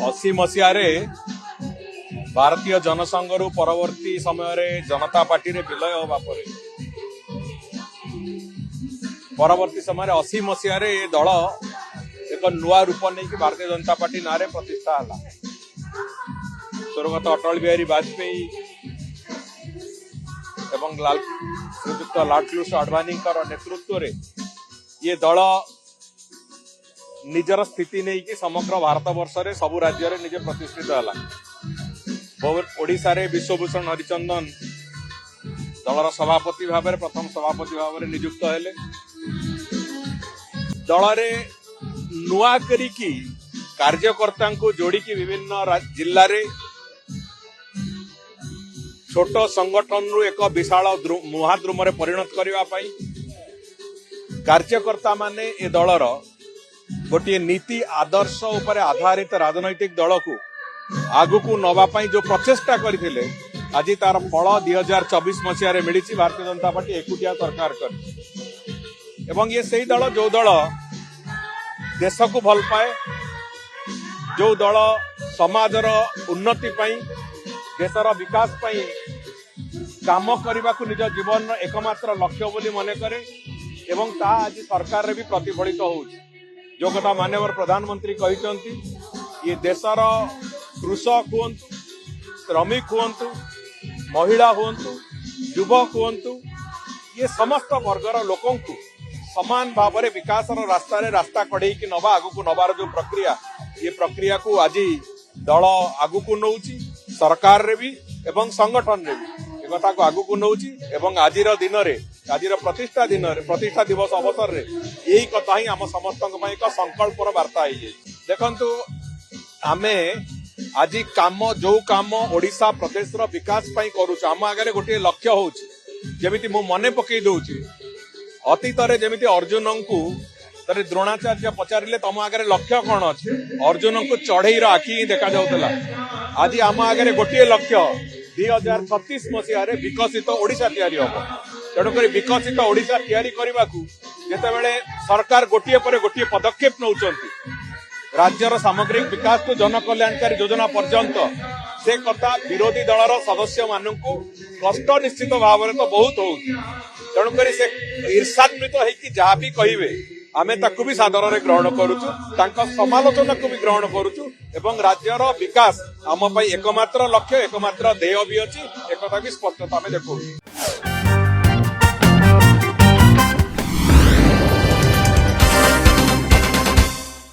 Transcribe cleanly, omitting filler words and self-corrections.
80 मसीह भारतीय जनसंघ रु परवर्ती समय जनता पार्टी रे विलय होगा परवर्ती समय 80 मसीह दल एक नुआ रूप नहीं भारतीय जनता पार्टी ना प्रतिष्ठा है। स्वर्गत अटल बिहारी वाजपेयी एवं श्रीजुक्त लालकृष्ण आडवाणी नेतृत्व रे ये दल निजर स्थिति नहीं कि समग्र भारत वर्ष रे सबु राज्य रे निजे प्रतिष्ठित है। ओडिशा रे विश्वभूषण हरिचंदन दलर सभापति भाव में प्रथम सभापति भाव में नियुक्त हेले। दल रे नुआ करिकी कार्यकर्ता को जोड़िकी विभिन्न जिल्ला रे छोट संगठन रु एक विशाल महाद्रुम रे परिणत करबा पई कार्यकर्ता माने ए दलर गोटे नीति आदर्श उपर आधारित राजनैतिक दल को आगु को नवा पाई जो प्रचेष्टा करथिले आज तार फल 2024 मसीह मिली भारतीय जनता पार्टी एकुटिया सरकार कर एवं ये सही दल जो दल देश को भल पाए जो दल समाजर उन्नति पाई देशर विकास पाई काम करने को निज जीवन एकमात्र लक्ष्य बोली मन करे एवं ता आज सरकार रे भी प्रतिफलित होउछि। जो कथा माननीय प्रधानमंत्री कहते ये देशर कृषक हुंतु श्रमिक हुंतु महिला हुंतु युवक हुंतु ये समस्त वर्गर लोकों को समान भाव में विकास रास्ता कढ़े कि नवा आगु को नबार जो प्रक्रिया ये प्रक्रिया को आज दल आगु को नौची सरकार रे भी एवं संगठन रे भी कथा को आगु को नौची एवं आजिर दिन रे आजिर प्रतिष्ठा दिवस अवसर रे यही कथा ही आम समस्त एक संकल्पर वार्ता देखंतु आमे आज काम जो काम ओडिशा प्रदेश रो विकास पई करूछ आम आगे गोटे लक्ष्य होउछि जेमिति मु मने पकई दउछि अतीत रे जेमिति अर्जुन को तरे द्रोणाचार्य पचारिले तम आगे लक्ष्य कौन अच्छे अर्जुन को चढ़ई आखि देखा जाउतला आज आम आगे गोटे लक्ष्य 2036 मसीह विकसित ओडिशा तैयारी हम तेणुक विकसित ओडिशा तैयारी करने को जितेबाला सरकार गोटे पर गोटे पदक्षेप नौचंती राज्यर सामग्रिक विकास को जनकल्याणकारी योजना पर्यंत से कथा विरोधी दलर सदस्य मानू कष्ट निश्चित भाव में तो बहुत हो तेणुक से ईर्षान्वित होगी जहाँ भी कहे आमे ताकू भी सादर रे ग्रहण करूचु तांका समालोचना को भी ग्रहण करूचु एवं राज्यर विकास आम एकमात्र लक्ष्य एकमात्र ध्येय भी अच्छी एक भी स्पष्टता आमे देखु।